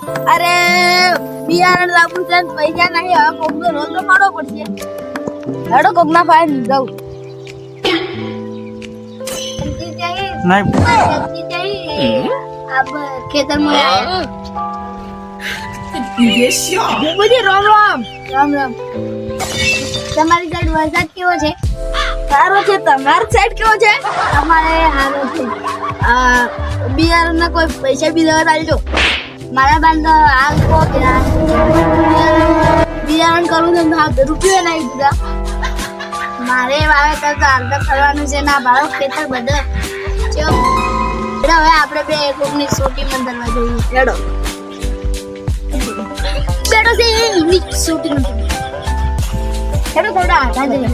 અરે બિયારણ લાવવું છે પૈસા નહીં હવે કોકનો રોલ તો પાડવો પડશે હેડો કોકના પાસે જાઉં નહીં ખેતરમાં બધી રામ રામ રામ રામ તમારી સાઈડ વરસાદ કેવો છે સારો છે તમારી સાઈડ કેવો છે અમારે સારો છે બિયારણના કોઈ પૈસા બી લેવા ચાલજો મારા બાંધ હાલ કો કે બિયારણ કરવું છે રૂપિયો નહીં દીધા મારે વાવેતર તો હાલ તો કરવાનું છે ના ભાડો ખેતર બધા હવે આપણે બે કોકની સોટી મંદિરમાં જઈએ હેડો બેડો છે ઇંગ્લિશ સોટી મંદિર હેડો થોડા આગળ જઈએ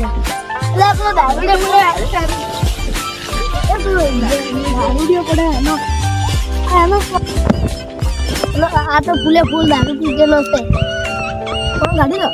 એટલે આપણો દારૂડિયો પડે દારૂડિયો પડે એનો આ તો ફૂલે ફૂલ દારૂ પીધેલો છે કોણ ગાડી લો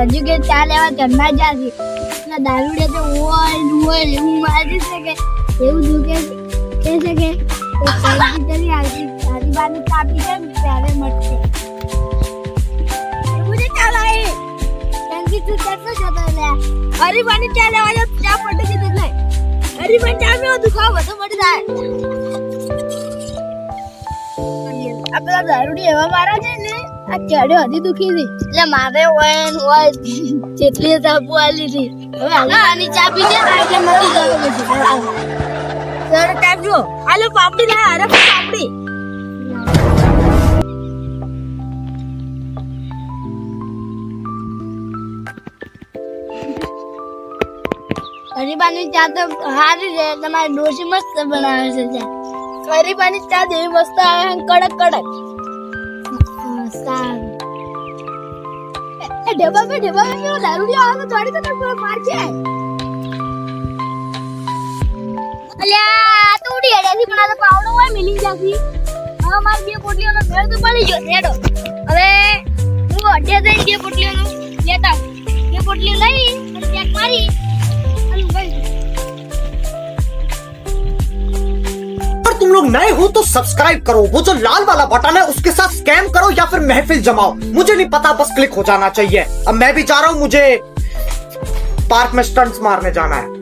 હજુ કે ચા લેવા ચડના જાશે દારૂડે તો ઓય એવું મારી છે કે એવું દુખે કે છે કે આજી બાજુ કાપી છે ત્યારે મળશે મુજે ચાલ આય સંગીત તું કેટલો જતો લે હરીબાની ચા લેવા જો ચા પડે છે એટલે હરીબાની ચા મે દુખાવ વધુ મળી જાય આપણા દારૂડી એવા મારા છે ને આ ચડ્યો હજી દુખી છે એટલે મારે હોય જેટલી સાબુ આલી હતી હવે હરીબાની ચા પી જાય એટલે મળી ગયો સર કાજો આલો પાપડી લા અરે પાપડી હરીબાની ચા તો હારી છે તમારી ડોસી મસ્ત બનાવે છે ચા હરીબાની ચા જેવી મસ્ત આવે કડક કડક સારું એ ઢેબા પે કેવો દારૂડિયો આવે તો થોડી તો પૂરો માર છે અલ્યા તો ઉડી હેડેથી પણ આ તો પાવડો હોય મિલી જાસી હવે માર બે પોટલીઓનો મેળ તો પડી ગયો હેડો હવે હું અડ્ડે જઈને બે પોટલીઓનો લેતા બે પોટલીઓ લઈ અને ચેક મારી અને ભાઈ अगर तुम लोग नए हो तो सब्सक्राइब करो, वो जो लाल वाला बटन है उसके साथ स्कैम करो या फिर महफिल जमाओ, मुझे नहीं पता, बस क्लिक हो जाना चाहिए। अब मैं भी जा रहा हूँ, मुझे पार्क में स्टंट्स मारने जाना है।